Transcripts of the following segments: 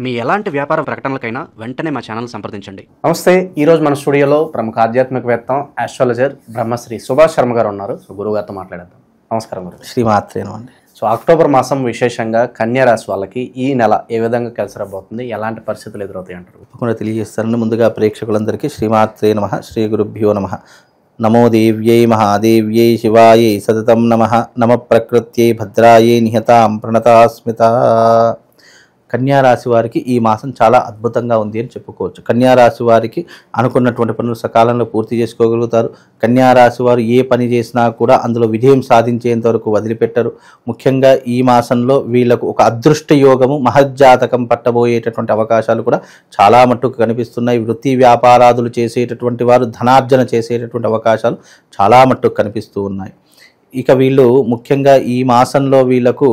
మీ ఎలాంటి వ్యాపార ప్రకటనలకైనా వెంటనే మా ఛానల్ సంప్రదించండి. నమస్తే. ఈరోజు మన స్టూడియోలో ప్రముఖ ఆధ్యాత్మికవేత్త ఆస్ట్రాలజర్ బ్రహ్మశ్రీ సుభాష్ శర్మ గారు ఉన్నారు. సో గురువు గారితో మాట్లాడేద్దాం. నమస్కారం గురు. శ్రీమాత్రేనండి. సో అక్టోబర్ మాసం విశేషంగా కన్యా రాశి వాళ్ళకి ఈ నెల ఏ విధంగా కలిసి రాబోతుంది, ఎలాంటి పరిస్థితులు ఎదురవుతాయి అంటారు? తప్పకుండా తెలియజేస్తారని ముందుగా ప్రేక్షకులందరికీ శ్రీమాత్రే నమః, శ్రీ గురుభ్యో నమః. నమో దేవ్యై మహాదేవ్యై శివాయై సతతం నమః. నమ ప్రకృత్యై భద్రాయై నిహతాం ప్రణతాస్మిత. కన్యారాశి వారికి ఈ మాసం చాలా అద్భుతంగా ఉంది అని చెప్పుకోవచ్చు. కన్యారాశి వారికి అనుకున్నటువంటి పనులు సకాలంలో పూర్తి చేసుకోగలుగుతారు. కన్యారాశి వారు ఏ పని చేసినా కూడా అందులో విజయం సాధించేంత వరకు వదిలిపెట్టరు. ముఖ్యంగా ఈ మాసంలో వీళ్ళకు ఒక అదృష్ట యోగము, మహజ్జాతకం పట్టబోయేటటువంటి అవకాశాలు కూడా చాలా మట్టుకు కనిపిస్తున్నాయి. వృత్తి వ్యాపారాదులు చేసేటటువంటి వారు ధనార్జన చేసేటటువంటి అవకాశాలు చాలా మట్టుకు కనిపిస్తూ ఉన్నాయి. ఇక వీళ్ళు ముఖ్యంగా ఈ మాసంలో వీళ్ళకు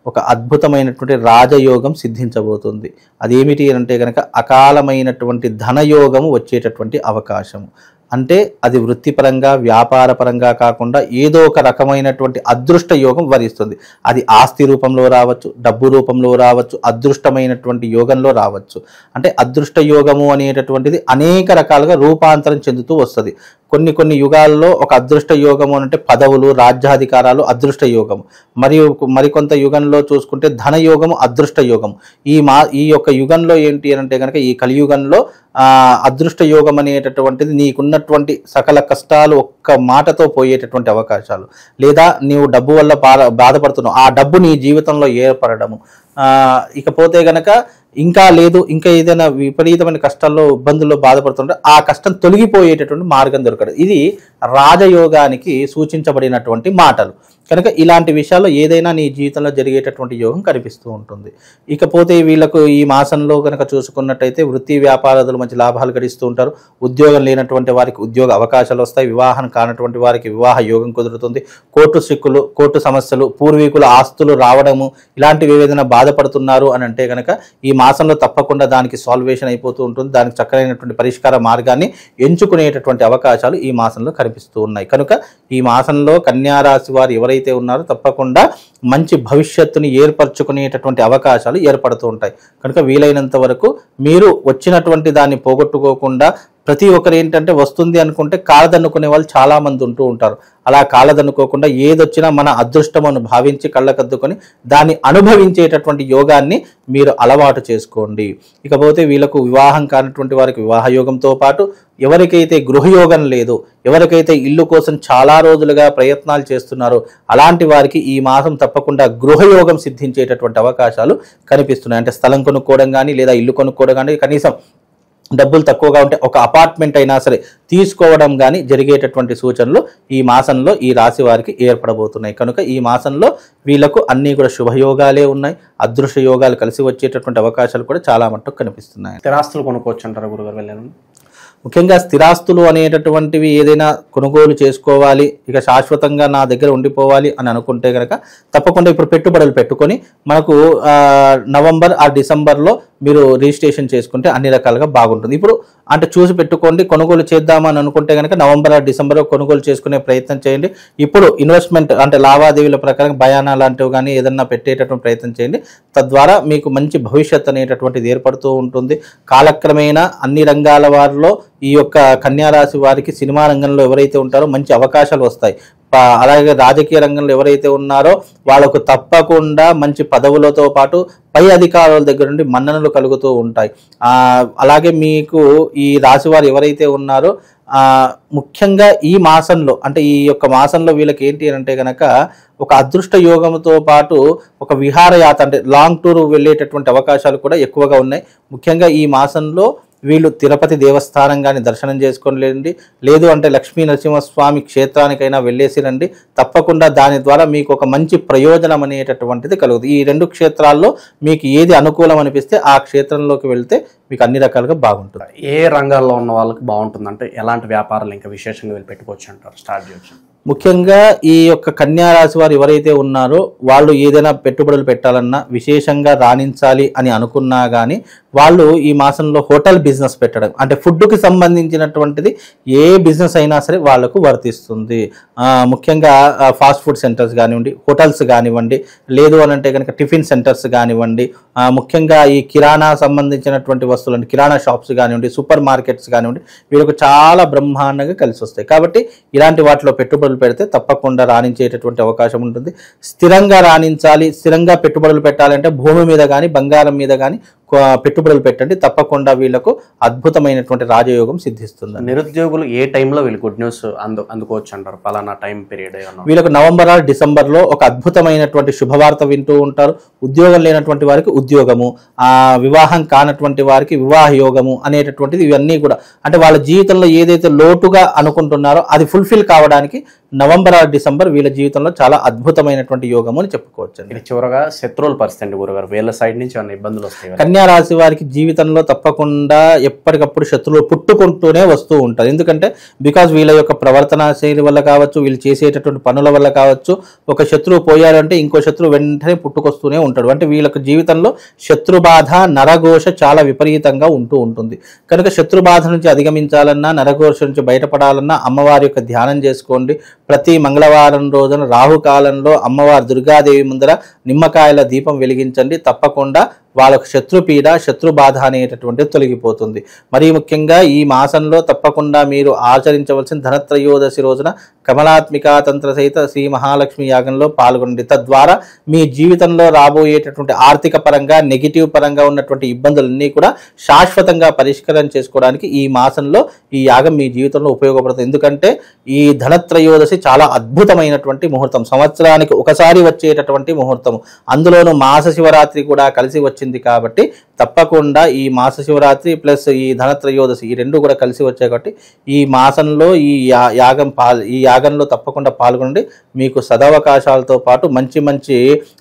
ఒక అద్భుతమైనటువంటి రాజయోగం సిద్ధించబోతుంది. అదేమిటి అంటే కనుక అకాలమైనటువంటి ధనయోగము వచ్చేటటువంటి అవకాశము. అంటే అది వృత్తిపరంగా వ్యాపారపరంగా కాకుండా ఏదో ఒక రకమైనటువంటి అదృష్ట యోగం వరిస్తుంది. అది ఆస్తి రూపంలో రావచ్చు, డబ్బు రూపంలో రావచ్చు, అదృష్టమైనటువంటి యోగంలో రావచ్చు. అంటే అదృష్ట యోగము అనేటటువంటిది అనేక రకాలుగా రూపాంతరం చెందుతూ వస్తుంది. కొన్ని యుగాల్లో ఒక అదృష్ట యోగము అంటే పదవులు, రాజ్యాధికారాలు అదృష్ట యోగము. మరియు మరికొంత యుగంలో చూసుకుంటే ధనయోగము అదృష్ట యోగము. ఈ యొక్క యుగంలో ఏంటి అంటే కనుక ఈ కలియుగంలో అదృష్ట యోగం అనేటటువంటిది నీకున్నటువంటి సకల కష్టాలు ఒక్క మాటతో పోయేటటువంటి అవకాశాలు, లేదా నీవు డబ్బు వల్ల బాధపడుతున్నావు, ఆ డబ్బు నీ జీవితంలో ఏర్పడము. ఇకపోతే గనక ఇంకా ఏదైనా విపరీతమైన కష్టాల్లో ఇబ్బందుల్లో బాధపడుతుంటే ఆ కష్టం తొలగిపోయేటటువంటి మార్గం దొరకదు. ఇది రాజయోగానికి సూచించబడినటువంటి మాటలు. కనుక ఇలాంటి విషయాల్లో ఏదైనా నీ జీవితంలో జరిగేటటువంటి యోగం కనిపిస్తూ ఉంటుంది. ఇకపోతే వీళ్ళకు ఈ మాసంలో కనుక చూసుకున్నట్టయితే వృత్తి వ్యాపారాలు మంచి లాభాలు గడిస్తూ ఉంటారు. ఉద్యోగం లేనటువంటి వారికి ఉద్యోగ అవకాశాలు వస్తాయి. వివాహం కానటువంటి వారికి వివాహ యోగం కుదురుతుంది. కోర్టు సిక్కులు, కోర్టు సమస్యలు, పూర్వీకుల ఆస్తులు రావడము, ఇలాంటివి ఏదైనా బాధపడుతున్నారు అని అంటే కనుక ఈ మాసంలో తప్పకుండా దానికి సాల్వేషన్ అయిపోతూ ఉంటుంది. దానికి చక్కనైనటువంటి పరిష్కార మార్గాన్ని ఎంచుకునేటటువంటి అవకాశాలు ఈ మాసంలో కనిపిస్తూ ఉన్నాయి. కనుక ఈ మాసంలో కన్యారాశి వారు ఎవరైతే ఉన్నారో తప్పకుండా మంచి భవిష్యత్తుని ఏర్పరచుకునేటటువంటి అవకాశాలు ఏర్పడుతూ ఉంటాయి. కనుక వీలైనంత వరకు మీరు వచ్చినటువంటి దాన్ని పోగొట్టుకోకుండా, ప్రతి ఒక్కరు ఏంటంటే వస్తుంది అనుకుంటే కాలదన్నుకునే వాళ్ళు చాలామంది ఉంటూ ఉంటారు. అలా కాలదన్నుకోకుండా ఏదొచ్చినా మన అదృష్టమును భావించి కళ్ళకద్దుకొని దాన్ని అనుభవించేటటువంటి యోగాన్ని మీరు అలవాటు చేసుకోండి. ఇకపోతే వీళ్ళకు వివాహం కానటువంటి వారికి వివాహ యోగంతో పాటు ఎవరికైతే గృహయోగం లేదు, ఎవరికైతే ఇల్లు కోసం చాలా రోజులుగా ప్రయత్నాలు చేస్తున్నారో అలాంటి వారికి ఈ మాసం తప్పకుండా గృహయోగం సిద్ధించేటటువంటి అవకాశాలు కనిపిస్తున్నాయి. అంటే స్థలం కొనుక్కోవడం కానీ, లేదా ఇల్లు కొనుక్కోవడం కానీ, కనీసం డబ్బులు తక్కువగా ఉంటే ఒక అపార్ట్మెంట్ అయినా సరే తీసుకోవడం కానీ జరిగేటటువంటి సూచనలు ఈ మాసంలో ఈ రాశి వారికి ఏర్పడబోతున్నాయి. కనుక ఈ మాసంలో వీళ్ళకు అన్నీ కూడా శుభయోగాలే ఉన్నాయి. అదృశ్య యోగాలు కలిసి వచ్చేటటువంటి అవకాశాలు కూడా చాలా మట్టుకు కనిపిస్తున్నాయి. స్థిరాస్తులు కొనుక్కోవచ్చు అంటారు గురుగారు వెళ్ళాను? ముఖ్యంగా స్థిరాస్తులు అనేటటువంటివి ఏదైనా కొనుగోలు చేసుకోవాలి, ఇక శాశ్వతంగా నా దగ్గర ఉండిపోవాలి అని అనుకుంటే కనుక తప్పకుండా ఇప్పుడు పెట్టుబడులు పెట్టుకొని మనకు నవంబర్ ఆ డిసెంబర్లో మీరు రిజిస్ట్రేషన్ చేసుకుంటే అన్ని రకాలుగా బాగుంటుంది. ఇప్పుడు అంటే చూసి పెట్టుకోండి. కొనుగోలు చేద్దామని అనుకుంటే కనుక నవంబర్ ఆ డిసెంబర్లో కొనుగోలు చేసుకునే ప్రయత్నం చేయండి. ఇప్పుడు ఇన్వెస్ట్మెంట్ అంటే లావాదేవీల ప్రకారం భయానా లాంటివి కానీ ఏదన్నా పెట్టేటటువంటి ప్రయత్నం చేయండి. తద్వారా మీకు మంచి భవిష్యత్తు అనేటటువంటిది ఏర్పడుతూ ఉంటుంది. కాలక్రమేణా అన్ని రంగాల వారిలో ఈ యొక్క కన్యారాశి వారికి సినిమా రంగంలో ఎవరైతే ఉంటారో మంచి అవకాశాలు వస్తాయి. అలాగే రాజకీయ రంగంలో ఎవరైతే ఉన్నారో వాళ్ళకు తప్పకుండా మంచి పదవులతో పాటు పై అధికారుల దగ్గర నుండి మన్ననలు కలుగుతూ ఉంటాయి. అలాగే మీకు ఈ రాశి వారు ఎవరైతే ఉన్నారో ముఖ్యంగా ఈ మాసంలో అంటే ఈ యొక్క మాసంలో వీళ్ళకి ఏంటి అంటే కనుక ఒక అదృష్ట యోగంతో పాటు ఒక విహారయాత్ర అంటే లాంగ్ టూర్ వెళ్ళేటటువంటి అవకాశాలు కూడా ఎక్కువగా ఉన్నాయి. ముఖ్యంగా ఈ మాసంలో వీళ్ళు తిరుపతి దేవస్థానం కానీ దర్శనం చేసుకొని రండి, లేదు అంటే లక్ష్మీ నరసింహస్వామి క్షేత్రానికైనా వెళ్ళేసి రండి. తప్పకుండా దాని ద్వారా మీకు ఒక మంచి ప్రయోజనం అనేటటువంటిది కలుగుతుంది. ఈ రెండు క్షేత్రాల్లో మీకు ఏది అనుకూలం అనిపిస్తే ఆ క్షేత్రంలోకి వెళ్తే మీకు అన్ని రకాలుగా బాగుంటుంది. ఏ రంగాల్లో ఉన్న వాళ్ళకి బాగుంటుంది అంటే ఎలాంటి వ్యాపారాలు ఇంకా విశేషంగా వీళ్ళు పెట్టుకోవచ్చు అంటారు, స్టార్ట్ చేయొచ్చు? ముఖ్యంగా ఈ యొక్క కన్యా రాశి వారు ఎవరైతే ఉన్నారో వాళ్ళు ఏదైనా పెట్టుబడులు పెట్టాలన్నా, విశేషంగా రాణించాలి అని అనుకున్నా కానీ వాళ్ళు ఈ మాసంలో హోటల్ బిజినెస్ పెట్టడం, అంటే ఫుడ్కి సంబంధించినటువంటిది ఏ బిజినెస్ అయినా సరే వాళ్ళకు వర్తిస్తుంది. ముఖ్యంగా ఫాస్ట్ ఫుడ్ సెంటర్స్ కానివ్వండి, హోటల్స్ కానివ్వండి, లేదు అని అంటే కనుక టిఫిన్ సెంటర్స్ కానివ్వండి, ముఖ్యంగా ఈ కిరాణా సంబంధించినటువంటి వస్తువులు అంటే కిరాణా షాప్స్ కానివ్వండి, సూపర్ మార్కెట్స్ కానివ్వండి, వీళ్ళకు చాలా బ్రహ్మాండంగా కలిసి వస్తాయి. కాబట్టి ఇలాంటి వాటిలో పెట్టుబడులు పెడితే తప్పకుండా రాణించేటటువంటి అవకాశం ఉంటుంది. స్థిరంగా రాణించాలి, స్థిరంగా పెట్టుబడులు పెట్టాలంటే భూమి మీద కానీ బంగారం మీద కానీ పెట్టుబడులు పెట్టండి. తప్పకుండా వీళ్ళకు అద్భుతమైనటువంటి రాజయోగం సిద్ధిస్తుంది. నిరుద్యోగులు ఏ టైంలో వీళ్ళు గుడ్ న్యూస్ అందుకోవచ్చు అంటారు? పలానా టైం పీరియడ్ వీళ్ళకు నవంబర్ ఆర్ డిసెంబర్లో ఒక అద్భుతమైనటువంటి శుభవార్త వింటూ ఉంటారు. ఉద్యోగం లేనటువంటి వారికి ఉద్యోగము, వివాహం కానటువంటి వారికి వివాహ యోగము అనేటటువంటిది ఇవన్నీ కూడా అంటే వాళ్ళ జీవితంలో ఏదైతే లోటుగా అనుకుంటున్నారో అది ఫుల్ఫిల్ కావడానికి నవంబర్ ఆర్ డిసెంబర్ వీళ్ళ జీవితంలో చాలా అద్భుతమైనటువంటి యోగము అని చెప్పుకోవచ్చు. ఇది చివరగా శత్రువుల పరిస్థితి అండి గురుగారు, వీళ్ళ సైడ్ నుంచి ఏమైనా ఇబ్బందులు వస్తాయి? కన్యా రాశి వారికి జీవితంలో తప్పకుండా ఎప్పటికప్పుడు శత్రువులు పుట్టుకుంటూనే వస్తూ ఉంటారు. ఎందుకంటే బికాజ్ వీళ్ళ యొక్క ప్రవర్తన శైలి వల్ల కావచ్చు, వీళ్ళు చేసేటటువంటి పనుల వల్ల కావచ్చు, ఒక శత్రువు పోయారంటే ఇంకో శత్రువు వెంటనే పుట్టుకొస్తూనే ఉంటాడు. అంటే వీళ్ళకి జీవితంలో శత్రుబాధ, నరఘోష చాలా విపరీతంగా ఉంటూ ఉంటుంది. కనుక శత్రుబాధ నుంచి అధిగమించాలన్నా, నరఘోష నుంచి బయటపడాలన్నా అమ్మవారి యొక్క ధ్యానం చేసుకోండి. ప్రతి మంగళవారం రోజున రాహుకాలంలో అమ్మవారి దుర్గాదేవి ముందర నిమ్మకాయల దీపం వెలిగించండి. తప్పకుండా వాళ్ళకు శత్రుపీడ, శత్రుబాధ అనేటటువంటిది తొలగిపోతుంది. మరీ ముఖ్యంగా ఈ మాసంలో తప్పకుండా మీరు ఆచరించవలసిన ధనత్రయోదశి రోజున కమలాత్మికా తంత్ర సహిత శ్రీ మహాలక్ష్మి యాగంలో పాల్గొనండి. తద్వారా మీ జీవితంలో రాబోయేటటువంటి ఆర్థిక పరంగా, నెగిటివ్ పరంగా ఉన్నటువంటి ఇబ్బందులన్నీ కూడా శాశ్వతంగా పరిష్కారం చేసుకోవడానికి ఈ మాసంలో ఈ యాగం మీ జీవితంలో ఉపయోగపడుతుంది. ఎందుకంటే ఈ ధనత్రయోదశి చాలా అద్భుతమైనటువంటి ముహూర్తం, సంవత్సరానికి ఒకసారి వచ్చేటటువంటి ముహూర్తం, అందులోనూ మాస శివరాత్రి కూడా కలిసి వచ్చింది. కాబట్టి తప్పకుండా ఈ మాస శివరాత్రి ప్లస్ ఈ ధనత్రయోదశి ఈ రెండు కూడా కలిసి వచ్చాయి. కాబట్టి ఈ మాసంలో ఈ యాగంలో తప్పకుండా పాల్గొనండి. మీకు సదవకాశాలతో పాటు మంచి మంచి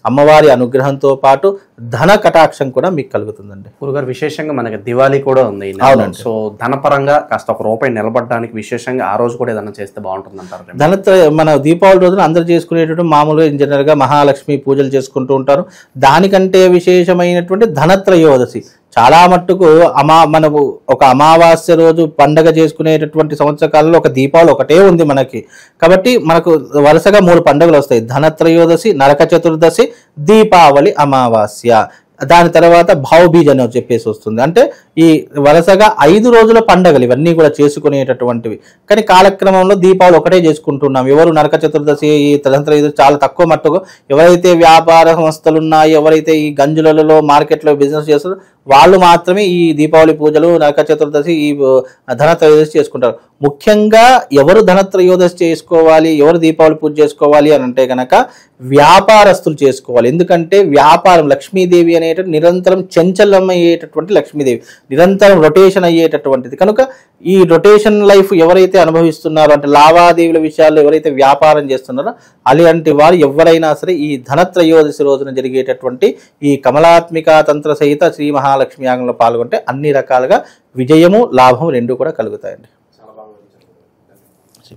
అమ్మవారి అనుగ్రహంతో పాటు ధన కటాక్షం కూడా మీకు కలుగుతుందండి. గురుగారు విశేషంగా మనకి దివాళీ కూడా ఉంది. అవునండి. సో ధనపరంగా కాస్త ఒక రూపాయి నిలబడడానికి విశేషంగా ఆ రోజు కూడా ఏదైనా చేస్తే బాగుంటుంది అంటారు? మన దీపావళి రోజున అందరూ చేసుకునేటటువంటి మామూలుగా జనరల్ గా మహాలక్ష్మి పూజలు చేసుకుంటూ ఉంటారు. దానికంటే విశేషమైనటువంటి ధనత్రయోదశి చాలా మట్టుకు మనము ఒక అమావాస్య రోజు పండగ చేసుకునేటటువంటి సంవత్సర కాలంలో ఒక దీపావళి ఒకటే ఉంది మనకి. కాబట్టి మనకు వరుసగా 3 పండుగలు వస్తాయి: ధనత్రయోదశి, నరక చతుర్దశి, దీపావళి, అమావాస్య. దాని తర్వాత భావబీజ్ అని చెప్పేసి వస్తుంది. అంటే ఈ వరుసగా 5 రోజుల పండగలు ఇవన్నీ కూడా చేసుకునేటటువంటివి. కానీ కాలక్రమంలో దీపావళి ఒకటే చేసుకుంటున్నాం. ఎవరు నరక చతుర్దశి, ఈ ధనత్రయోదశి చాలా తక్కువ మట్టుకు ఎవరైతే వ్యాపార సంస్థలు ఉన్నాయో, ఎవరైతే ఈ గంజులలో మార్కెట్లో బిజినెస్ చేస్తారో వాళ్ళు మాత్రమే ఈ దీపావళి పూజలు, నరక చతుర్దశి, ఈ ధనత్రయోదశి చేసుకుంటారు. ముఖ్యంగా ఎవరు ధనత్రయోదశి చేసుకోవాలి, ఎవరు దీపావళి పూజ చేసుకోవాలి అని అంటే కనుక వ్యాపారస్తులు చేసుకోవాలి. ఎందుకంటే వ్యాపారం, లక్ష్మీదేవి అనేటువంటి నిరంతరం చంచలం అయ్యేటటువంటి లక్ష్మీదేవి, నిరంతరం రొటేషన్ అయ్యేటటువంటిది. కనుక ఈ రొటేషన్ లైఫ్ ఎవరైతే అనుభవిస్తున్నారో, అంటే లావాదేవీల విషయాల్లో ఎవరైతే వ్యాపారం చేస్తున్నారో అలాంటి వారు ఎవరైనా సరే ఈ ధనత్రయోదశి రోజున జరిగేటటువంటి ఈ కమలాత్మికా తంత్ర సహిత శ్రీ మహాలక్ష్మి యాగంలో పాల్గొంటే అన్ని రకాలుగా విజయము, లాభం రెండు కూడా కలుగుతాయండి.